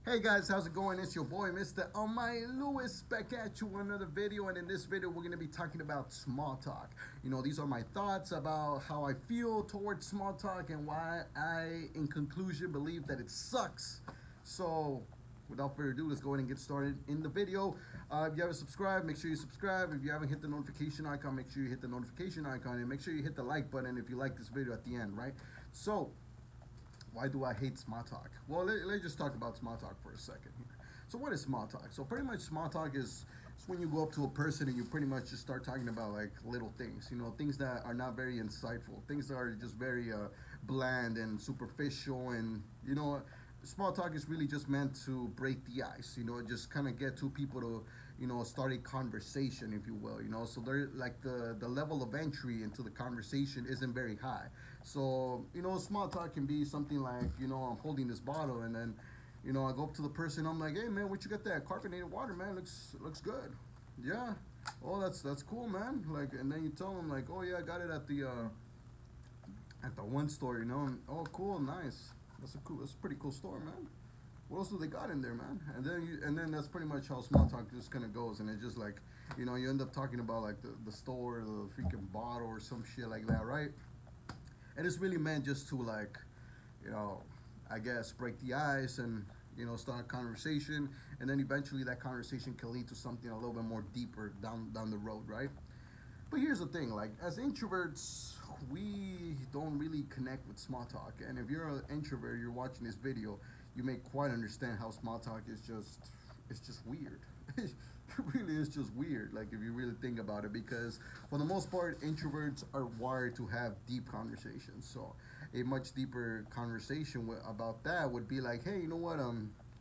Hey guys, how's it going? It's your boy, Mr. My Lewis, back at you with another video. And in this video, we're going to be talking about small talk. These are my thoughts about how I feel towards small talk and why I, in conclusion, believe that it sucks. So, without further ado, let's go ahead and get started in the video. If you haven't subscribed, make sure you subscribe. If you haven't hit the notification icon, make sure you hit the notification icon. And make sure you hit the like button if you like this video at the end, right? So, why do I hate small talk? Well, let's just talk about small talk for a second here. So what is small talk? So pretty much small talk is it's when you go up to a person and you pretty much just start talking about like little things, things that are not very insightful, things that are just very bland and superficial. And small talk is really just meant to break the ice, just kind of get two people to start a conversation, if you will. So they're like the level of entry into the conversation isn't very high. So small talk can be something like, I'm holding this bottle, and then I go up to the person, I'm like, hey man, what you got? That carbonated water, man, looks good. Yeah. Oh, that's cool, man. Like, and then you tell them like, oh yeah, I got it at the one store, and, oh cool, nice. That's a pretty cool store, man. What else do they got in there, man? And then that's pretty much how small talk just kind of goes, and it's just like, you end up talking about like the store, the freaking bottle, or some shit like that, right? And it's really meant just to like, I guess break the ice and start a conversation, and then eventually that conversation can lead to something a little bit more deeper down the road, right? But here's the thing, like as introverts, we don't really connect with small talk. And if you're an introvert, you're watching this video, you may quite understand how small talk is just weird. It really is just weird, like if you really think about it, because for the most part, introverts are wired to have deep conversations. So a much deeper conversation about that would be like, hey, you know what? I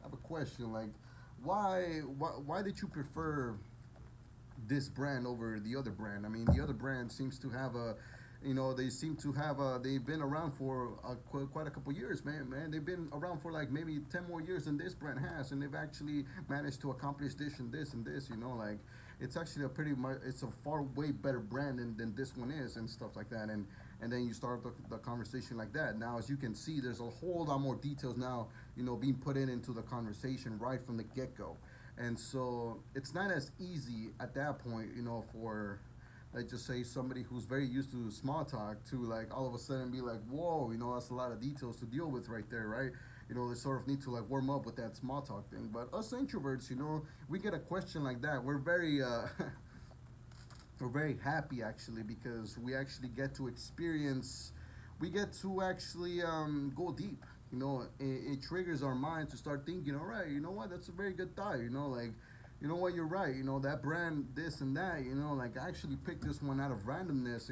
have a question. Like, why did you prefer this brand over the other brand? I mean, the other brand seems to have they seem to have they've been around for quite a couple years, man. They've been around for like maybe 10 more years than this brand has, and they've actually managed to accomplish this and this and this. Like it's actually it's a far way better brand than this one is, and stuff like that. And then you start the conversation like that. Now, as you can see, there's a whole lot more details now, being put into the conversation right from the get-go. And so it's not as easy at that point, for, let's just say, somebody who's very used to small talk to like all of a sudden be like, whoa, that's a lot of details to deal with right there, right? They sort of need to like warm up with that small talk thing. But us introverts, we get a question like that, we're very we're very happy actually, because we actually get to experience, we get to actually go deep. It triggers our mind to start thinking, all right, you know what, that's a very good thought. Like, you know what, you're right. That brand, this and that. Like I actually picked this one out of randomness.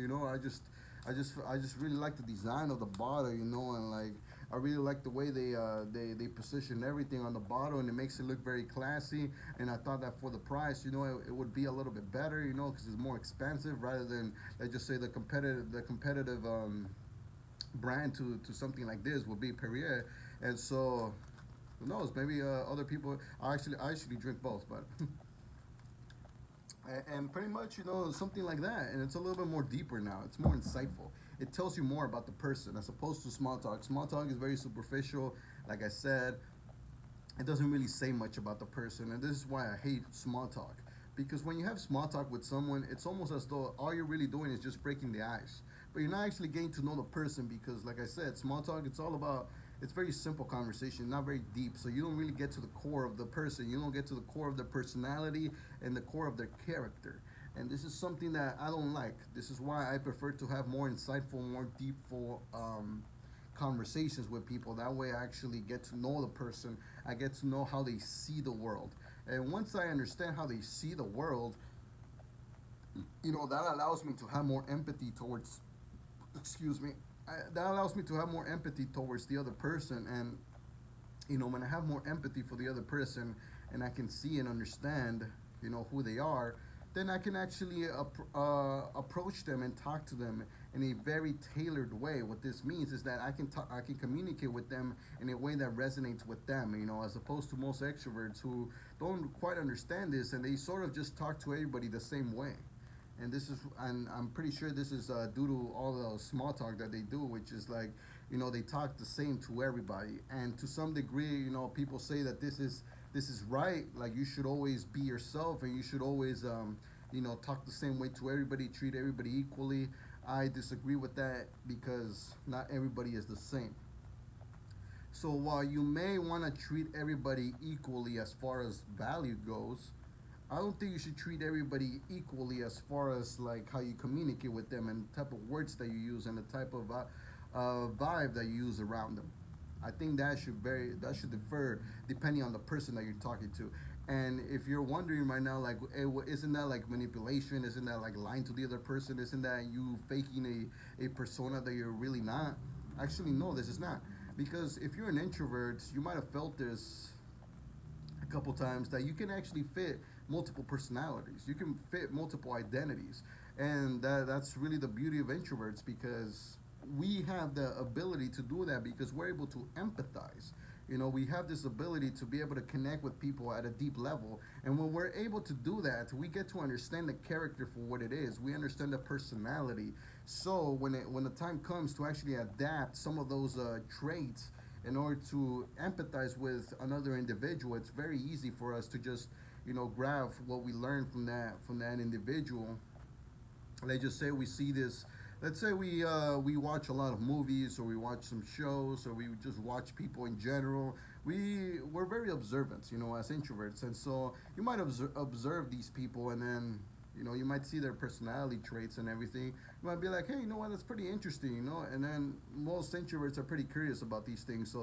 I just really like the design of the bottle. And like I really like the way they position everything on the bottle, and it makes it look very classy. And I thought that for the price, it would be a little bit better, because it's more expensive rather than, let's just say, the competitive brand to something like this would be Perrier. And so who knows, maybe other people, I actually drink both, but and pretty much, something like that. And it's a little bit more deeper now, it's more insightful, it tells you more about the person as opposed to small talk. Small talk is very superficial, like I said. It doesn't really say much about the person, and this is why I hate small talk. Because when you have small talk with someone, it's almost as though all you're really doing is just breaking the ice, but you're not actually getting to know the person. Because like I said, small talk, it's very simple conversation, not very deep. So you don't really get to the core of the person, you don't get to the core of their personality and the core of their character. And this is something that I don't like. This is why I prefer to have more insightful, more deepful conversations with people. That way I actually get to know the person, I get to know how they see the world. And once I understand how they see the world, that allows me to have more empathy towards, excuse me, that allows me to have more empathy towards the other person. And when I have more empathy for the other person, and I can see and understand who they are, then I can actually approach them and talk to them in a very tailored way. What this means is that I can communicate with them in a way that resonates with them, as opposed to most extroverts who don't quite understand this, and they sort of just talk to everybody the same way. And I'm pretty sure this is due to all the small talk that they do, which is like they talk the same to everybody. And to some degree, people say that this is right. Like, you should always be yourself, and you should always talk the same way to everybody, treat everybody equally. I disagree with that because not everybody is the same. So while you may want to treat everybody equally as far as value goes, I don't think you should treat everybody equally as far as like how you communicate with them and the type of words that you use and the type of vibe that you use around them. I think that should differ depending on the person that you're talking to. And if you're wondering right now, like, hey, isn't that like manipulation? Isn't that like lying to the other person? Isn't that you faking a persona that you're really not? Actually, no, this is not. Because if you're an introvert, you might have felt this a couple times, that you can actually fit multiple personalities. You can fit multiple identities, and that's really the beauty of introverts, because we have the ability to do that because we're able to empathize. We have this ability to be able to connect with people at a deep level, and when we're able to do that, we get to understand the character for what it is. We understand the personality. So when the time comes to actually adapt some of those traits in order to empathize with another individual, it's very easy for us to just grab what we learned from that individual. Let's just say we see this. Let's say we watch a lot of movies, or we watch some shows, or we just watch people in general. We're very observant, as introverts, and so you might observe these people, and then you might see their personality traits and everything. You might be like, hey, you know what, that's pretty interesting, and then most introverts are pretty curious about these things, so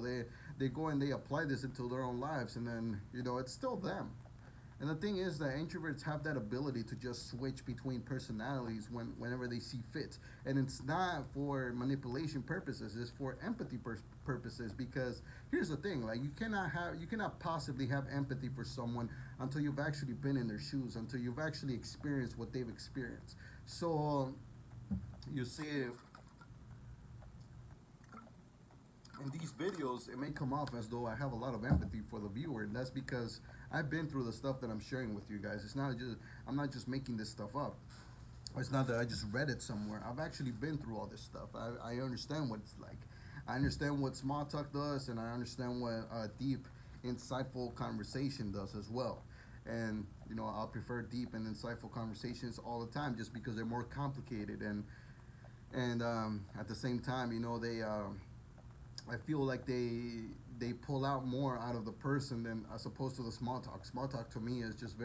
they go and they apply this into their own lives, and then it's still them. And the thing is that introverts have that ability to just switch between personalities whenever they see fit. And it's not for manipulation purposes, it's for empathy purposes. Because here's the thing, like, you cannot possibly have empathy for someone until you've actually been in their shoes, until you've actually experienced what they've experienced. So you see, in these videos, it may come off as though I have a lot of empathy for the viewer, and that's because I've been through the stuff that I'm sharing with you guys. I'm not just making this stuff up. It's not that I just read it somewhere. I've actually been through all this stuff. I understand what it's like. I understand what small talk does, and I understand what deep, insightful conversation does as well. And I'll prefer deep and insightful conversations all the time, just because they're more complicated, and at the same time, they I feel like they pull out more out of the person than as opposed to the small talk. Small talk to me is just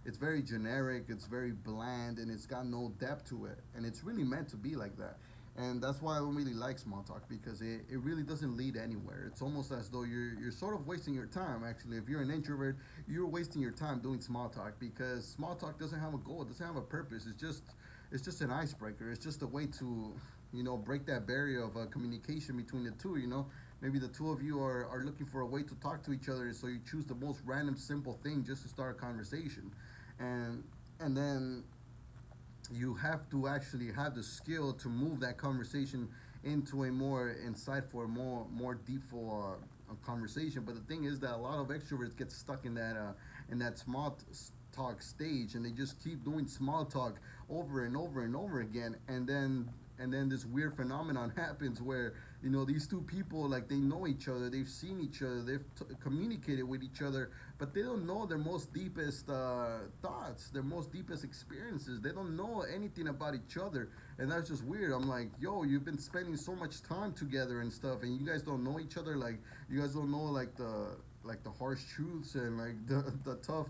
it's very generic, it's very bland, and it's got no depth to it. And it's really meant to be like that. And that's why I don't really like small talk, because it really doesn't lead anywhere. It's almost as though you're sort of wasting your time. Actually, if you're an introvert, you're wasting your time doing small talk, because small talk doesn't have a goal, it doesn't have a purpose. It's just an icebreaker. It's just a way to break that barrier of communication between the two. Maybe the two of you are looking for a way to talk to each other, so you choose the most random simple thing just to start a conversation, and then you have to actually have the skill to move that conversation into a more insightful, more deepful conversation. But the thing is that a lot of extroverts get stuck in that small talk stage, and they just keep doing small talk over and over and over again, and then this weird phenomenon happens where these two people, like, they know each other, they've seen each other, they've communicated with each other, but they don't know their most deepest thoughts, their most deepest experiences. They don't know anything about each other, and that's just weird. I'm like, yo, you've been spending so much time together and stuff, and you guys don't know each other. Like, you guys don't know, like, the harsh truths, and like the tough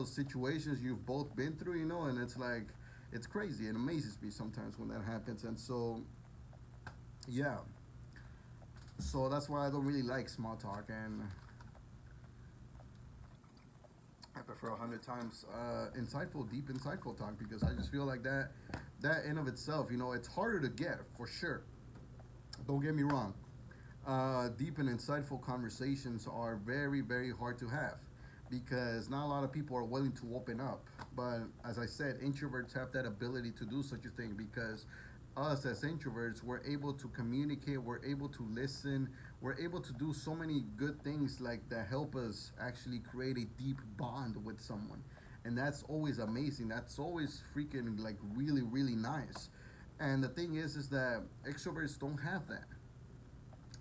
situations you've both been through, and it's like, it's crazy. It amazes me sometimes when that happens. And so, yeah, so that's why I don't really like small talk, and I prefer 100 times deep insightful talk, because I just feel like that in of itself, it's harder to get, for sure. Don't get me wrong. Deep and insightful conversations are very, very hard to have, because not a lot of people are willing to open up. But as I said, introverts have that ability to do such a thing, because us as introverts, we're able to communicate, we're able to listen, we're able to do so many good things like that help us actually create a deep bond with someone. And that's always amazing. That's always freaking, like, really, really nice. And the thing is that extroverts don't have that.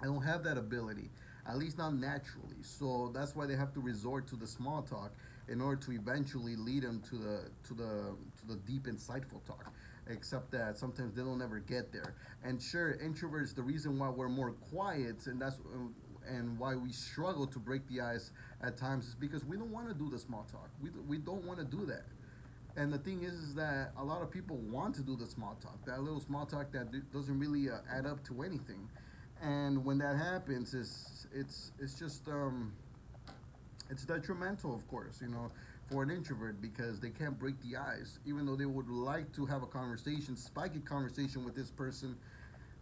I don't have that ability, at least not naturally. So that's why they have to resort to the small talk in order to eventually lead them to the deep, insightful talk. Except that sometimes they don't ever get there. And sure, introverts. The reason why we're more quiet, and why we struggle to break the ice at times is because we don't want to do the small talk. We don't want to do that. And the thing is that a lot of people want to do the small talk, that little small talk that doesn't really add up to anything. And when that happens, it's just it's detrimental, of course, for an introvert because they can't break the ice, even though they would like to have a conversation, spiky conversation with this person.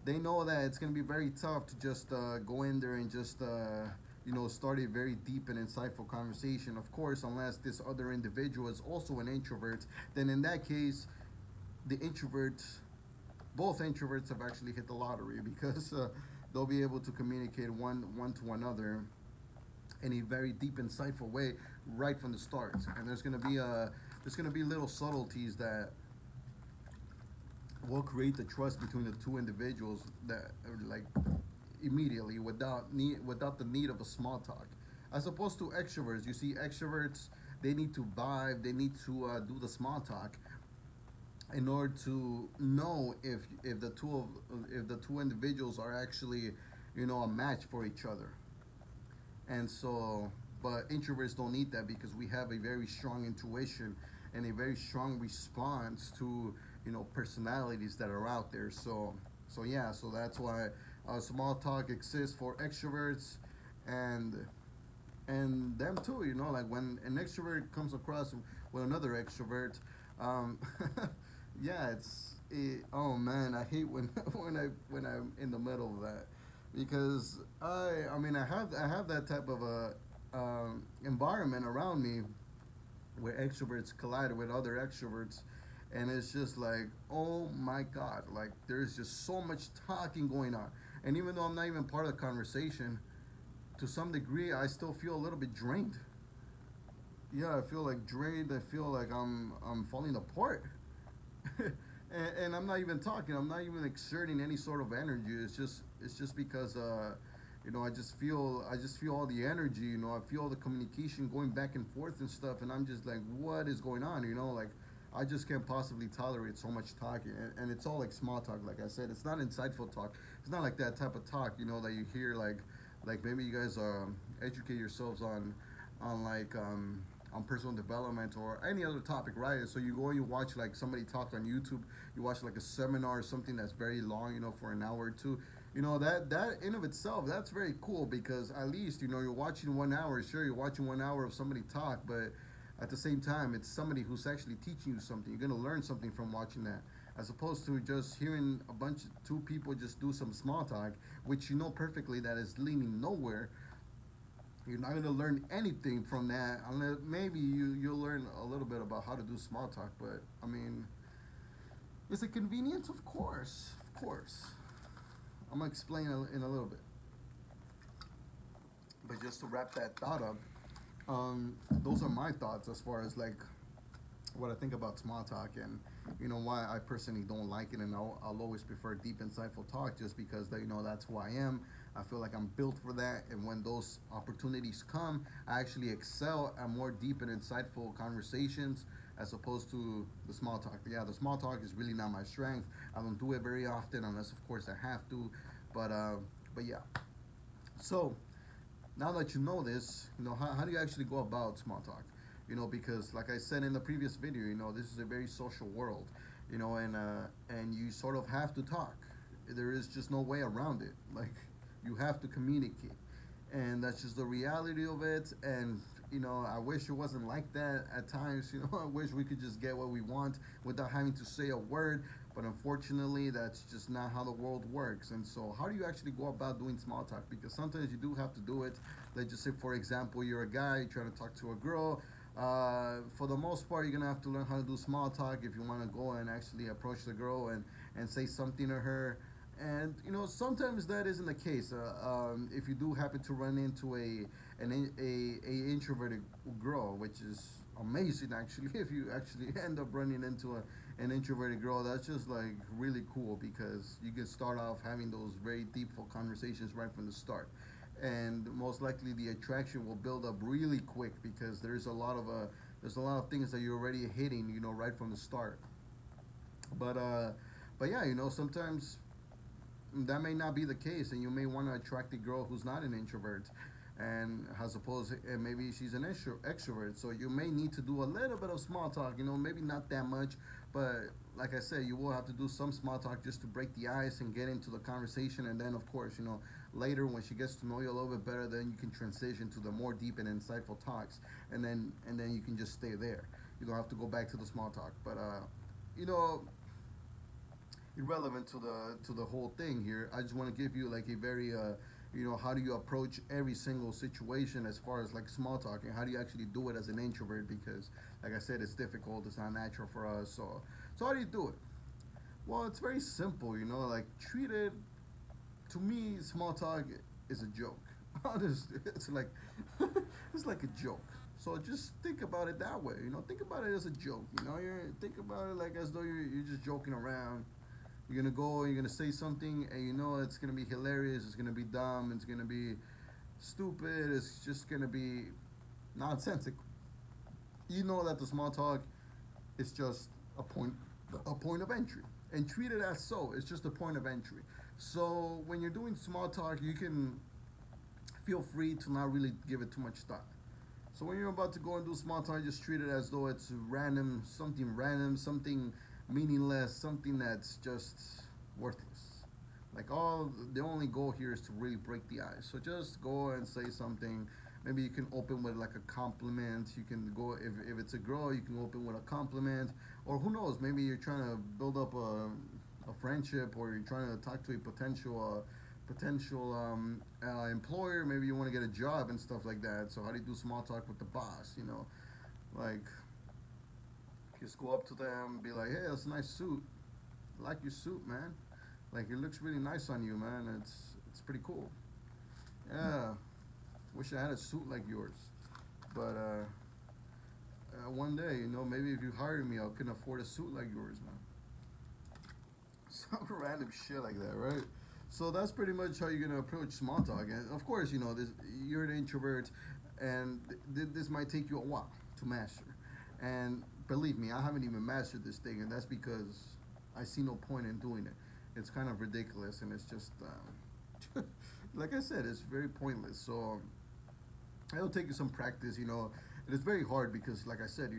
They know that it's going to be very tough to just go in there and just start a very deep and insightful conversation. Of course, unless this other individual is also an introvert, then in that case, the introverts, both introverts have actually hit the lottery because they'll be able to communicate one to another in a very deep, insightful way right from the start. And there's gonna be little subtleties that will create the trust between the two individuals that are like immediately without the need of a small talk. As opposed to extroverts, you see extroverts, they need to vibe, they need to do the small talk in order to know if the two individuals are actually a match for each other. And so, but introverts don't need that because we have a very strong intuition and a very strong response to personalities that are out there. So yeah, so that's why small talk exists for extroverts and them too. Like when an extrovert comes across with another extrovert, um, yeah, oh man, I hate when when I'm in the middle of that because I mean I have that type of a environment around me where extroverts collide with other extroverts, and it's just like, oh my god, like there's just so much talking going on, and even though I'm not even part of the conversation, to some degree I still feel a little bit drained. Yeah, I feel like drained. I feel like I'm falling apart. And I'm not even talking. I'm not even exerting any sort of energy. It's just because I just feel all the energy. I feel all the communication going back and forth and stuff, and I'm just like, what is going on? Like I just can't possibly tolerate so much talking, and it's all like small talk. Like I said, it's not insightful talk. It's not like that type of talk, that you hear like maybe you guys educate yourselves on personal development or any other topic, right? So you go and you watch like somebody talk on YouTube. You watch like a seminar or something that's very long, for an hour or two. That in of itself, that's very cool because at least you're watching 1 hour. Sure, you're watching 1 hour of somebody talk, but at the same time, it's somebody who's actually teaching you something. You're gonna learn something from watching that, as opposed to just hearing two people just do some small talk, which you know perfectly that is leading nowhere. You're not gonna learn anything from that unless maybe you'll learn a little bit about how to do small talk. But I mean, is it convenient? Of course, of course. I'm gonna explain in a little bit. But just to wrap that thought up, those are my thoughts as far as like what I think about small talk and why I personally don't like it, and I'll always prefer deep, insightful talk just because that's who I am. I feel like I'm built for that, and when those opportunities come, I actually excel at more deep and insightful conversations as opposed to the small talk. Yeah, the small talk is really not my strength. I don't do it very often unless, of course, I have to. But yeah. So now that you know this, how do you actually go about small talk? Because like I said in the previous video, this is a very social world, and you sort of have to talk. There is just no way around it. Like you have to communicate, and that's just the reality of it. And I wish it wasn't like that at times. I wish we could just get what we want without having to say a word. But unfortunately, that's just not how the world works. And so, how do you actually go about doing small talk? Because sometimes you do have to do it. Let's just say, for example, you're a guy trying to talk to a girl. For the most part, you're gonna have to learn how to do small talk if you want to go and actually approach the girl and say something to her. And sometimes that isn't the case. If you do happen to run into a introverted girl, which is amazing actually. If you actually end up running into an introverted girl, that's just like really cool because you can start off having those very deepful conversations right from the start, and most likely the attraction will build up really quick because there's a lot of things that you're already hitting, right from the start. But yeah, sometimes that may not be the case, and you may want to attract a girl who's not an introvert, and as opposed, and maybe she's an extrovert. So you may need to do a little bit of small talk. Maybe not that much, but like I said, you will have to do some small talk just to break the ice and get into the conversation. And then, of course, later when she gets to know you a little bit better, then you can transition to the more deep and insightful talks, and then you can just stay there. You don't have to go back to the small talk. But you know, irrelevant to the whole thing here. I just want to give you like a very how do you approach every single situation as far as like small talk, and how do you actually do it as an introvert, because like I said, it's difficult, it's not natural for us. So how do you do it? Well, it's very simple, like treat it, to me, small talk is a joke. Honestly, it's like it's like a joke. So just think about it that way. Think about it as a joke. Think about it like as though you're just joking around. You're gonna go, you're gonna say something, and it's gonna be hilarious. It's gonna be dumb. It's gonna be stupid. It's just gonna be nonsensical. You know that the small talk is just a point of entry, and treat it as so. It's just a point of entry. So when you're doing small talk, you can feel free to not really give it too much thought. So when you're about to go and do small talk, just treat it as though it's random, something meaningless, something that's just worthless. Like all the only goal here is to really break the ice. So just go and say something. Maybe you can open with like a compliment. You can go if it's a girl, you can open with a compliment, or who knows? Maybe you're trying to build up a friendship, or you're trying to talk to a potential employer. Maybe you want to get a job and stuff like that. So how do you do small talk with the boss? Like just go up to them, be like, "Hey, that's a nice suit. I like your suit, man. Like it looks really nice on you, man. It's pretty cool. Yeah, wish I had a suit like yours. But one day, maybe if you hired me, I can afford a suit like yours, man." Some random shit like that, right? So that's pretty much how you're gonna approach small talk. And of course, you're an introvert, and this might take you a while to master. And believe me, I haven't even mastered this thing, and that's because I see no point in doing it. It's kind of ridiculous, and it's just, like I said, it's very pointless. So it'll take you some practice, and it's very hard because, like I said,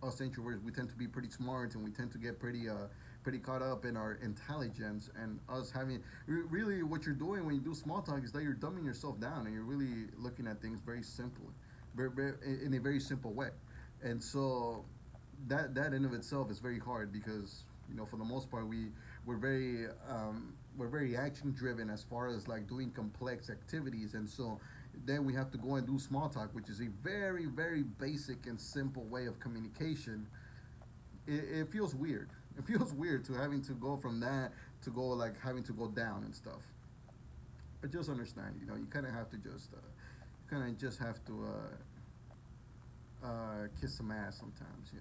us introverts, we tend to be pretty smart, and we tend to get pretty caught up in our intelligence, and us having really what you're doing when you do small talk is that you're dumbing yourself down, and you're really looking at things very simply, very, in a very simple way. And so that in of itself is very hard because for the most part we're very action driven as far as like doing complex activities, and so then we have to go and do small talk, which is a very, very basic and simple way of communication. It feels weird. It feels weird to having to go from that to go like having to go down and stuff. But just understand, you kind of have to just have to kiss some ass sometimes.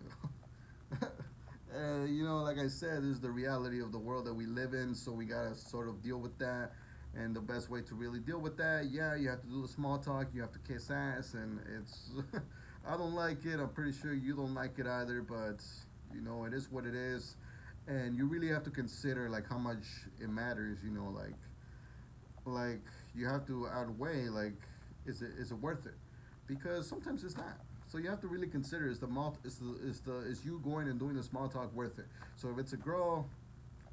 Like I said, this is the reality of the world that we live in, so we gotta sort of deal with that. And the best way to really deal with that, yeah, you have to do the small talk, you have to kiss ass, and it's. I don't like it. I'm pretty sure you don't like it either, but it is what it is, and you really have to consider like how much it matters. Like you have to outweigh like is it worth it? Because sometimes it's not. So you have to really consider is you going and doing the small talk worth it? So if it's a girl,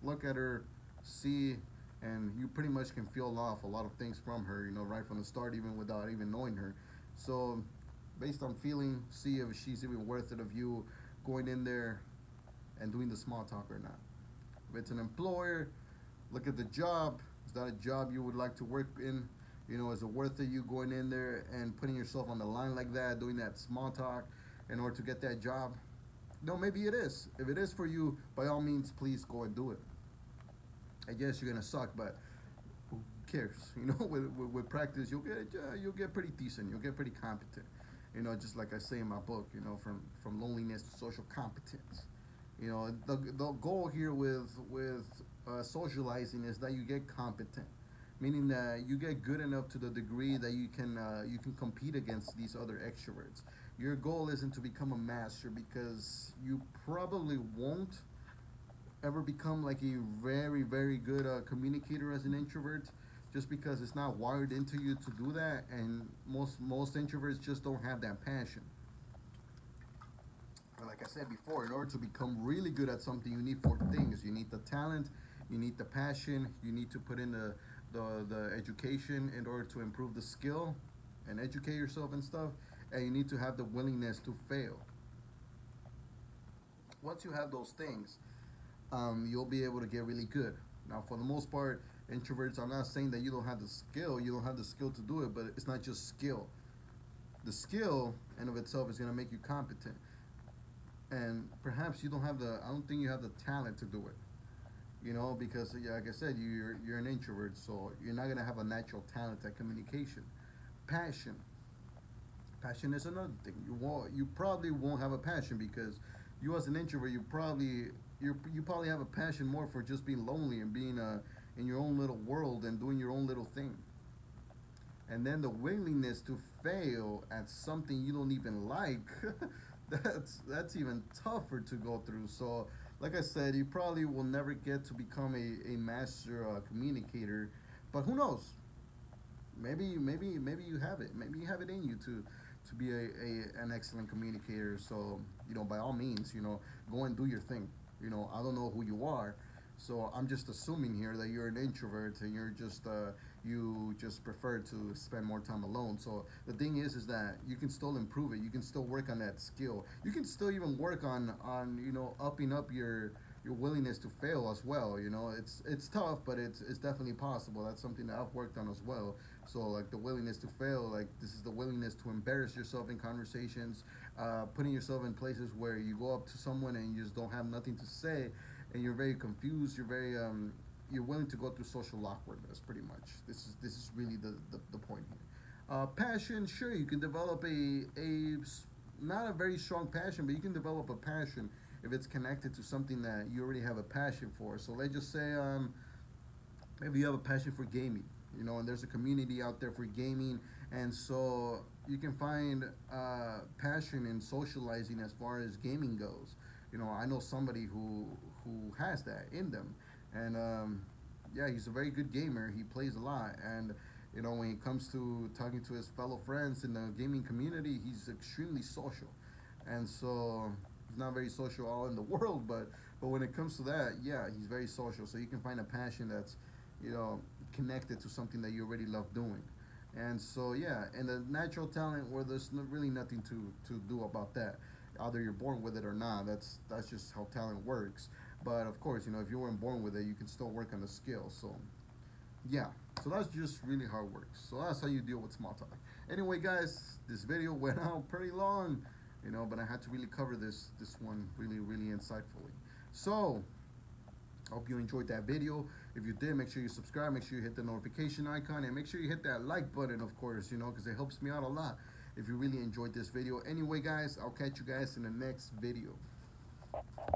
look at her, see, and you pretty much can feel off a lot of things from her, right from the start, even without even knowing her. So based on feeling, see if she's even worth it of you going in there and doing the small talk or not. If it's an employer, look at the job. Is that a job you would like to work in? Is it worth it you going in there and putting yourself on the line like that, doing that small talk in order to get that job? No, maybe it is. If it is for you, by all means, please go and do it. I guess you're gonna suck, but who cares? With practice, you'll get pretty decent. You'll get pretty competent. just like I say in my book, from loneliness to social competence. The goal here with socializing is that you get competent, meaning that you get good enough to the degree that you can compete against these other extroverts. Your goal isn't to become a master, because you probably won't ever become like a very very good communicator as an introvert, just because it's not wired into you to do that, and most introverts just don't have that passion. Like I said before, in order to become really good at something, you need four things. You need the talent, you need the passion, you need to put in the education in order to improve the skill and educate yourself and stuff, and you need to have the willingness to fail. Once you have those things, you'll be able to get really good. Now, for the most part, introverts, I'm not saying that you don't have the skill to do it, but it's not just skill. The skill in of itself is going to make you competent. And perhaps I don't think you have the talent to do it. Because yeah, like I said, you're an introvert, so you're not going to have a natural talent at communication. Passion. Passion is another thing. You probably won't have a passion, because you as an introvert, you probably have a passion more for just being lonely and being in your own little world and doing your own little thing. And then the willingness to fail at something you don't even like, that's even tougher to go through. So, like I said, you probably will never get to become a master communicator, but who knows? Maybe you have it. Maybe you have it in you to be an excellent communicator. So, by all means, go and do your thing. I don't know who you are, so I'm just assuming here that you're an introvert and you just prefer to spend more time alone. So the thing is that you can still improve it. You can still work on that skill. You can still even work on upping up your willingness to fail as well. It's tough, but it's definitely possible. That's something that I've worked on as well. So like the willingness to fail, like this is the willingness to embarrass yourself in conversations, putting yourself in places where you go up to someone and you just don't have nothing to say, and you're very confused. You're willing to go through social awkwardness. Pretty much, this is really the point here. Passion, sure, you can develop not a very strong passion, but you can develop a passion if it's connected to something that you already have a passion for. So let's just say maybe you have a passion for gaming, and there's a community out there for gaming, and so you can find passion in socializing as far as gaming goes. I know somebody who has that in them, and yeah, he's a very good gamer. He plays a lot, and when it comes to talking to his fellow friends in the gaming community, he's extremely social, and so he's not very social all in the world, but when it comes to that, yeah, he's very social. So you can find a passion that's connected to something that you already love doing. And so yeah, and the natural talent, where there's really nothing to do about that. Either you're born with it or not. That's just how talent works. But of course, if you weren't born with it, you can still work on the skill. So yeah, so that's just really how it works. So that's how you deal with small talk. Anyway, guys, this video went out pretty long, but I had to really cover this one really really insightfully. So I hope you enjoyed that video. If you did, make sure you subscribe, make sure you hit the notification icon, and make sure you hit that like button, of course, because it helps me out a lot if you really enjoyed this video. Anyway, guys, I'll catch you guys in the next video.